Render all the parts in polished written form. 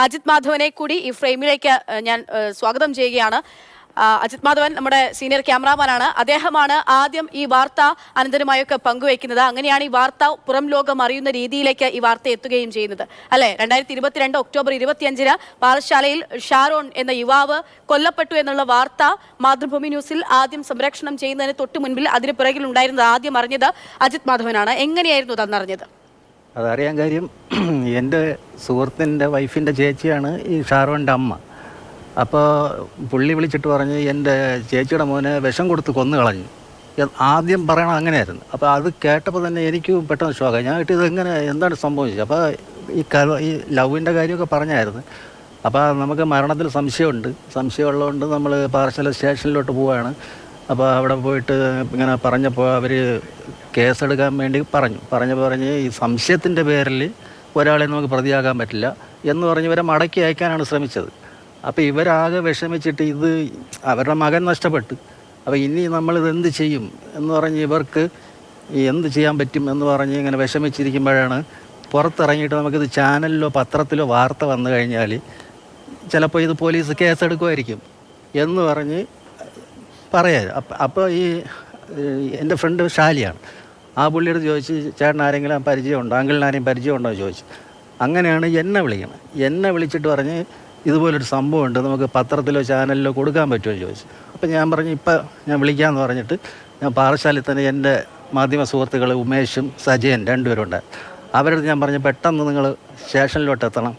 അജിത് മാധവനെ കൂടി ഈ ഫ്രെയിമിലേക്ക് ഞാൻ സ്വാഗതം ചെയ്യുകയാണ്. അജിത് മാധവൻ നമ്മുടെ സീനിയർ ക്യാമറാമാനാണ്. അദ്ദേഹമാണ് ആദ്യം ഈ വാർത്ത അനന്തരമായൊക്കെ പങ്കുവയ്ക്കുന്നത്. അങ്ങനെയാണ് ഈ വാർത്ത പുറം ലോകം അറിയുന്ന രീതിയിലേക്ക് ഈ വാർത്ത എത്തുകയും ചെയ്യുന്നത്, അല്ലെ? 2022 ഒക്ടോബർ 25 പാറശാലയിൽ ഷാരോൺ എന്ന യുവാവ് കൊല്ലപ്പെട്ടു എന്നുള്ള വാർത്ത മാതൃഭൂമി ന്യൂസിൽ ആദ്യം സംപ്രേഷണം ചെയ്യുന്നതിന് തൊട്ടു മുൻപിൽ അതിന് പിറകിൽ ഉണ്ടായിരുന്നത് ആദ്യം അറിഞ്ഞത് അജിത് മാധവനാണ്. എങ്ങനെയായിരുന്നു തന്നറിഞ്ഞത്? അതറിയാൻ കാര്യം, എൻ്റെ സുഹൃത്തിൻ്റെ വൈഫിൻ്റെ ചേച്ചിയാണ് ഈ ഷാരോൻ്റെ അമ്മ. അപ്പോൾ പുള്ളി വിളിച്ചിട്ട് പറഞ്ഞ് എൻ്റെ ചേച്ചിയുടെ മോനെ വിഷം കൊടുത്ത് കൊന്നു കളഞ്ഞു. ആദ്യം പറയണത് അങ്ങനെയായിരുന്നു. അപ്പോൾ അത് കേട്ടപ്പോൾ തന്നെ എനിക്ക് പെട്ടെന്ന് ഷോക്കായി. ഞാൻ ഇതെങ്ങനെ, എന്താണ് സംഭവിച്ചത്? അപ്പോൾ ഈ ലവിൻ്റെ കാര്യമൊക്കെ പറഞ്ഞായിരുന്നു. അപ്പോൾ നമുക്ക് മരണത്തിൽ സംശയമുള്ളതുകൊണ്ട് നമ്മൾ പാറശാല സ്റ്റേഷനിലോട്ട് പോവുകയാണ്. അപ്പോൾ അവിടെ പോയിട്ട് ഇങ്ങനെ പറഞ്ഞപ്പോൾ അവർ കേസെടുക്കാൻ വേണ്ടി പറഞ്ഞ് ഈ സംശയത്തിൻ്റെ പേരിൽ ഒരാളെ നമുക്ക് പ്രതിയാക്കാൻ പറ്റില്ല എന്ന് പറഞ്ഞ് ഇവരെ മടക്കി അയക്കാനാണ് ശ്രമിച്ചത്. അപ്പോൾ ഇവരാകെ വിഷമിച്ചിട്ട് അവരുടെ മകൻ നഷ്ടപ്പെട്ടു. അപ്പോൾ ഇനി നമ്മളിത് എന്ത് ചെയ്യും എന്ന് പറഞ്ഞ് ഇവർക്ക് എന്ത് ചെയ്യാൻ പറ്റും എന്ന് പറഞ്ഞ് ഇങ്ങനെ വിഷമിച്ചിരിക്കുമ്പോഴാണ് പുറത്തിറങ്ങിയിട്ട് നമുക്കിത് ചാനലിലോ പത്രത്തിലോ വാർത്ത വന്നു കഴിഞ്ഞാൽ ചിലപ്പോൾ ഇത് പോലീസ് കേസെടുക്കുമായിരിക്കും എന്ന് പറഞ്ഞ് പറയാം. അപ്പോൾ എൻ്റെ ഫ്രണ്ട് ഷാലിയാണ്. ആ പുള്ളിയോട് ചോദിച്ച്, ചേട്ടൻ ആരെങ്കിലും പരിചയമുണ്ടോ, അങ്കിളിന് ആരെയും പരിചയമുണ്ടോ എന്ന് ചോദിച്ചു. അങ്ങനെയാണ് എന്നെ വിളിച്ചിട്ട് പറഞ്ഞ് ഇതുപോലൊരു സംഭവമുണ്ട്, നമുക്ക് പത്രത്തിലോ ചാനലിലോ കൊടുക്കാൻ പറ്റുമോ എന്ന് ചോദിച്ചു. അപ്പോൾ ഞാൻ പറഞ്ഞു ഇപ്പം ഞാൻ വിളിക്കാമെന്ന് പറഞ്ഞിട്ട് ഞാൻ പാറശാലയിൽ തന്നെ എൻ്റെ മാധ്യമ സുഹൃത്തുക്കൾ ഉമേഷും സജയൻ രണ്ടുപേരുണ്ട്. അവരടുത്ത് ഞാൻ പറഞ്ഞു പെട്ടെന്ന് നിങ്ങൾ സ്റ്റേഷനിലോട്ട് എത്തണം,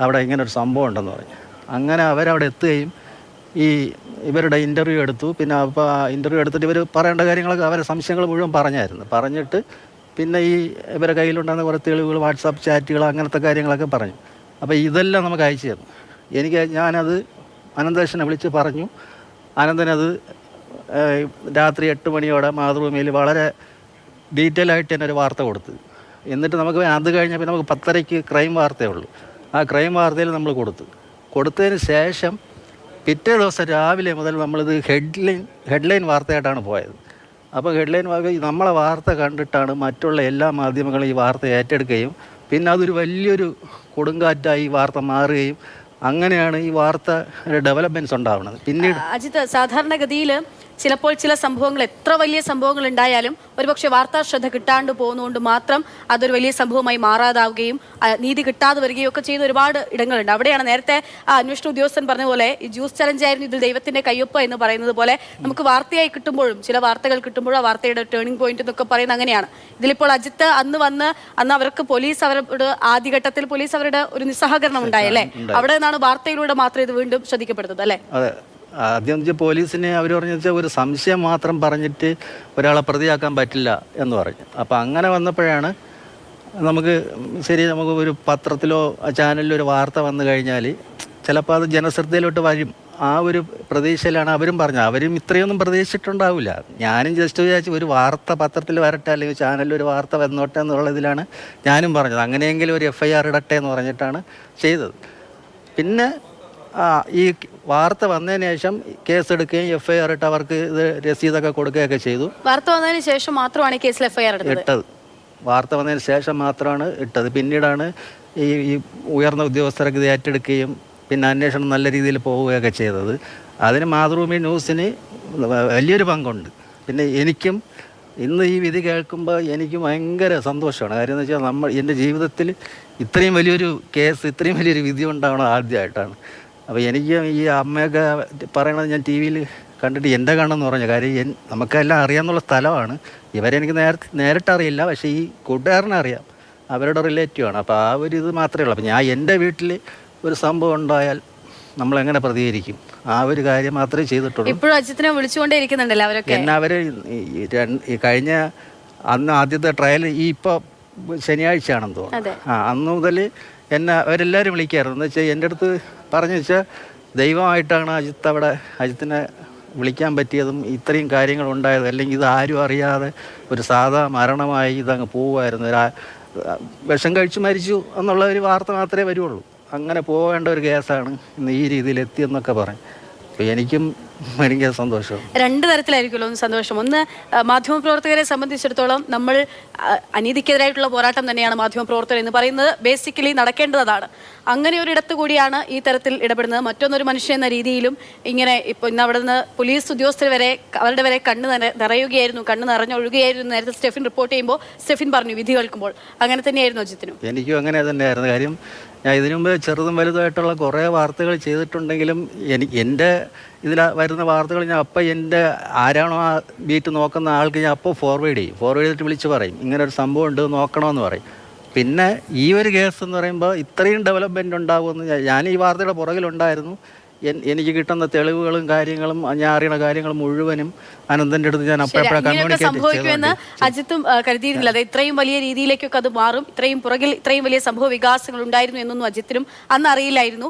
അവിടെ ഇങ്ങനൊരു സംഭവം ഉണ്ടെന്ന് പറഞ്ഞു. അങ്ങനെ അവരവിടെ എത്തുകയും ഇവരുടെ ഇൻ്റർവ്യൂ എടുത്തു. പിന്നെ അപ്പോൾ ഇൻ്റർവ്യൂ എടുത്തിട്ട് ഇവർ പറയേണ്ട കാര്യങ്ങളൊക്കെ അവരുടെ സംശയങ്ങൾ മുഴുവൻ പറഞ്ഞിട്ട് പിന്നെ ഇവരുടെ കയ്യിലുണ്ടാകുന്ന കുറേ തെളിവുകൾ, വാട്സാപ്പ് ചാറ്റുകൾ, അങ്ങനത്തെ കാര്യങ്ങളൊക്കെ പറഞ്ഞു. അപ്പോൾ ഇതെല്ലാം നമുക്ക് അയച്ചു തന്നു. ഞാനത് അനന്തകൃഷ്ണനെ വിളിച്ച് പറഞ്ഞു. അനന്തനത് രാത്രി 8 മണിയോടെ മാതൃഭൂമിയിൽ വളരെ ഡീറ്റെയിൽ ആയിട്ട് തന്നെ ഒരു വാർത്ത കൊടുത്തു. എന്നിട്ട് നമുക്ക് അത് കഴിഞ്ഞപ്പോൾ നമുക്ക് 10:30 ക്രൈം വാർത്തയേ ഉള്ളൂ. ആ ക്രൈം വാർത്തയിൽ നമ്മൾ കൊടുത്തതിന് ശേഷം പിറ്റേ ദിവസം രാവിലെ മുതൽ നമ്മളിത് ഹെഡ്ലൈൻ വാർത്തയായിട്ടാണ് പോയത്. അപ്പോൾ ഹെഡ്ലൈൻ വാർത്ത നമ്മളെ വാർത്ത കണ്ടിട്ടാണ് മറ്റുള്ള എല്ലാ മാധ്യമങ്ങളും ഈ വാർത്ത ഏറ്റെടുക്കുകയും പിന്നെ അതൊരു വലിയൊരു കൊടുങ്കാറ്റായി ഈ വാർത്ത മാറുകയും അങ്ങനെയാണ് ഈ വാർത്ത ഡെവലപ്മെൻറ്റ്സ് ഉണ്ടാവുന്നത്. പിന്നീട് അജിത്ത്, സാധാരണഗതിയിൽ ചിലപ്പോൾ ചില സംഭവങ്ങൾ, എത്ര വലിയ സംഭവങ്ങൾ ഉണ്ടായാലും ഒരുപക്ഷെ വാർത്താ ശ്രദ്ധ കിട്ടാണ്ട് പോകുന്നതുകൊണ്ട് മാത്രം അതൊരു വലിയ സംഭവമായി മാറാതാവുകയും നീതി കിട്ടാതെ വരികയും ഒക്കെ ചെയ്യുന്ന ഒരുപാട് ഇടങ്ങളുണ്ട്. അവിടെയാണ് നേരത്തെ അന്വേഷണ ഉദ്യോഗസ്ഥൻ പറഞ്ഞ പോലെ ഈ ജ്യൂസ് ചലഞ്ച് ആയിരുന്നു ഇതിൽ ദൈവത്തിന്റെ കയ്യൊപ്പ് എന്ന് പറയുന്നത് പോലെ നമുക്ക് വാർത്തയായി കിട്ടുമ്പോഴും ചില വാർത്തകൾ കിട്ടുമ്പോഴും ആ വാർത്തയുടെ ടേണിംഗ് പോയിന്റ് എന്നൊക്കെ പറയുന്നത് അങ്ങനെയാണ്. ഇതിലിപ്പോൾ അജിത്ത് അന്ന് അവർക്ക് പോലീസ് അവരോട് ആദ്യഘട്ടത്തിൽ പോലീസ് അവരുടെ ഒരു നിസ്സഹകരണം ഉണ്ടായല്ലേ? അവിടെ നിന്നാണ് വാർത്തയിലൂടെ മാത്രം ഇത് വീണ്ടും ശ്രദ്ധിക്കപ്പെടുന്നത്, അല്ലേ? ആദ്യം പോലീസിനെ അവർ പറഞ്ഞു വെച്ചാൽ ഒരു സംശയം മാത്രം പറഞ്ഞിട്ട് ഒരാളെ പ്രതിയാക്കാൻ പറ്റില്ല എന്ന് പറഞ്ഞു. അപ്പോൾ അങ്ങനെ വന്നപ്പോഴാണ് നമുക്ക് ഒരു പത്രത്തിലോ ചാനലിലോ ഒരു വാർത്ത വന്നു കഴിഞ്ഞാൽ ചിലപ്പോൾ അത് ജനശ്രദ്ധയിലോട്ട് വരും. ആ ഒരു പ്രതീക്ഷയിലാണ് അവരും പറഞ്ഞത്. അവരും ഇത്രയൊന്നും പ്രതീക്ഷിച്ചിട്ടുണ്ടാവില്ല. ഞാനും ജസ്റ്റ് വിചാരിച്ചു ഒരു വാർത്ത പത്രത്തിൽ വരട്ടെ അല്ലെങ്കിൽ ചാനലിൽ ഒരു വാർത്ത വന്നോട്ടെ എന്നുള്ളതിലാണ് ഞാനും പറഞ്ഞത്. അങ്ങനെയെങ്കിലും ഒരു FIR ഇടട്ടെ എന്ന് പറഞ്ഞിട്ടാണ് ചെയ്തത്. പിന്നെ ഈ വാർത്ത വന്നതിന് ശേഷം കേസെടുക്കുകയും FIR ഇട്ട് അവർക്ക് ഇത് രസീതൊക്കെ കൊടുക്കുകയൊക്കെ ചെയ്തു. വാർത്ത വന്നതിന് ശേഷം മാത്രമാണ് കേസിൽ FIR ഇട്ടത്. വാർത്ത വന്നതിന് ശേഷം മാത്രമാണ് ഇട്ടത്. പിന്നീടാണ് ഈ ഉയർന്ന ഉദ്യോഗസ്ഥർക്ക് ഇത് ഏറ്റെടുക്കുകയും പിന്നെ അന്വേഷണം നല്ല രീതിയിൽ പോവുകയൊക്കെ ചെയ്തത്. അതിന് മാതൃഭൂമി ന്യൂസിന് വലിയൊരു പങ്കുണ്ട്. പിന്നെ എനിക്കും ഇന്ന് ഈ വിധി കേൾക്കുമ്പോൾ എനിക്ക് ഭയങ്കര സന്തോഷമാണ്. കാര്യം എന്ന് വെച്ചാൽ എൻ്റെ ജീവിതത്തിൽ ഇത്രയും വലിയൊരു കേസ്, ഇത്രയും വലിയൊരു വിധി ഉണ്ടാവണം ആദ്യമായിട്ടാണ്. അപ്പോൾ എനിക്ക് ഈ അമ്മയൊക്കെ പറയണത് ഞാൻ TV യിൽ കണ്ടിട്ട് എൻ്റെ കണ്ണെന്ന് പറഞ്ഞു. കാര്യം നമുക്കെല്ലാം അറിയാമെന്നുള്ള സ്ഥലമാണ്. ഇവരെനിക്ക് നേരിട്ടറിയില്ല, പക്ഷേ ഈ കൂട്ടുകാരനെ അറിയാം, അവരുടെ റിലേറ്റീവാണ്. അപ്പോൾ ആ ഒരു ഇത് മാത്രമേ ഉള്ളൂ. അപ്പോൾ എൻ്റെ വീട്ടിൽ ഒരു സംഭവം ഉണ്ടായാൽ നമ്മളെങ്ങനെ പ്രതികരിക്കും, ആ ഒരു കാര്യം മാത്രമേ ചെയ്തിട്ടുള്ളൂ. ഇപ്പോഴും അജിത്തിനെ വിളിച്ചുകൊണ്ടേ ഇരിക്കുന്നുണ്ടല്ലോ അവരൊക്കെ. എന്നെ അവർ കഴിഞ്ഞ ആദ്യത്തെ ട്രയൽ ഇപ്പോൾ ശനിയാഴ്ചയാണെന്ന് തോന്നുന്നു. അന്ന് മുതൽ എന്നെ അവരെല്ലാവരും വിളിക്കായിരുന്നു. എന്ന് വെച്ചാൽ എൻ്റെ അടുത്ത് പറഞ്ഞു വെച്ചാൽ ദൈവമായിട്ടാണ് അജിത്തിനെ വിളിക്കാൻ പറ്റിയതും ഇത്രയും കാര്യങ്ങളുണ്ടായത്. അല്ലെങ്കിൽ ഇത് ആരും അറിയാതെ ഒരു സാധാ മരണമായി ഇതങ്ങ് പോവുമായിരുന്നു. വിഷം കഴിച്ച് മരിച്ചു എന്നുള്ള ഒരു വാർത്ത മാത്രമേ വരുള്ളൂ. അങ്ങനെ പോവേണ്ട ഒരു കേസാണ് ഇന്ന് ഈ രീതിയിൽ എത്തിയെന്നൊക്കെ പറയും. അപ്പോൾ എനിക്കും എനിക്ക് സന്തോഷം. രണ്ട് തരത്തിലായിരിക്കുമല്ലോ ഒന്ന് സന്തോഷം. ഒന്ന് മാധ്യമപ്രവർത്തകരെ സംബന്ധിച്ചിടത്തോളം നമ്മൾ അനീതിക്കെതിരായിട്ടുള്ള പോരാട്ടം തന്നെയാണ് മാധ്യമപ്രവർത്തകർ എന്ന് പറയുന്നത് ബേസിക്കലി നടക്കേണ്ടതാണ്. അങ്ങനെ ഒരിടത്ത് കൂടിയാണ് ഈ തരത്തിൽ ഇടപെടുന്നത്. മറ്റൊന്നൊരു മനുഷ്യൻ എന്ന രീതിയിലും ഇങ്ങനെ ഇപ്പോൾ ഇന്ന് അവിടെ നിന്ന് പോലീസ് ഉദ്യോഗസ്ഥർ വരെ അവരുടെ വരെ കണ്ണ് നിറയുകയായിരുന്നു, കണ്ണ് നിറഞ്ഞൊഴുകുകയായിരുന്നു. നേരത്തെ സ്റ്റെഫിൻ റിപ്പോർട്ട് ചെയ്യുമ്പോൾ സ്റ്റെഫിൻ പറഞ്ഞു വിധി കേൾക്കുമ്പോൾ. അങ്ങനെ തന്നെയായിരുന്നു അജിത്തിനും? എനിക്കും അങ്ങനെ തന്നെയായിരുന്നു. കാര്യം ഞാൻ ഇതിനു മുമ്പ് ചെറുതും വലുതുമായിട്ടുള്ള കുറേ വാർത്തകൾ ചെയ്തിട്ടുണ്ടെങ്കിലും എൻ്റെ ഇതിൽ വരുന്ന വാർത്തകൾ ഞാൻ അപ്പം എൻ്റെ ആരാണോ ആ ബീറ്റ് നോക്കുന്ന ആൾക്ക് ഞാൻ അപ്പോൾ ഫോർവേഡ് ചെയ്തിട്ട് വിളിച്ച് പറയും ഇങ്ങനെ ഒരു സംഭവം ഉണ്ട് നോക്കണമെന്ന് പറയും. പിന്നെ ഈ ഒരു കേസ് എന്ന് പറയുമ്പോൾ ഇത്രയും ഡെവലപ്മെൻറ്റ് ഉണ്ടാകുമെന്ന് ഞാൻ ഈ വാർത്തയുടെ പുറകിലുണ്ടായിരുന്നു. എനിക്ക് കിട്ടുന്ന തെളിവുകളും കാര്യങ്ങളും ഞാൻ അറിയുന്ന കാര്യങ്ങൾ മുഴുവനും അനന്തൻ്റെ അടുത്ത് ഞാൻ അപ്പോഴപ്പോഴാണ് കമ്മ്യൂണിക്കേറ്റ് സംഭവിക്കുമെന്ന് അജിത്തും കരുതിയിരുന്നില്ല. അത് ഇത്രയും വലിയ രീതിയിലേക്കൊക്കെ അത് മാറും, ഇത്രയും പുറകിൽ ഇത്രയും വലിയ സംഭവ വികാസങ്ങൾ ഉണ്ടായിരുന്നു എന്നൊന്നും അജിത്തിനും അന്ന് അറിയില്ലായിരുന്നു.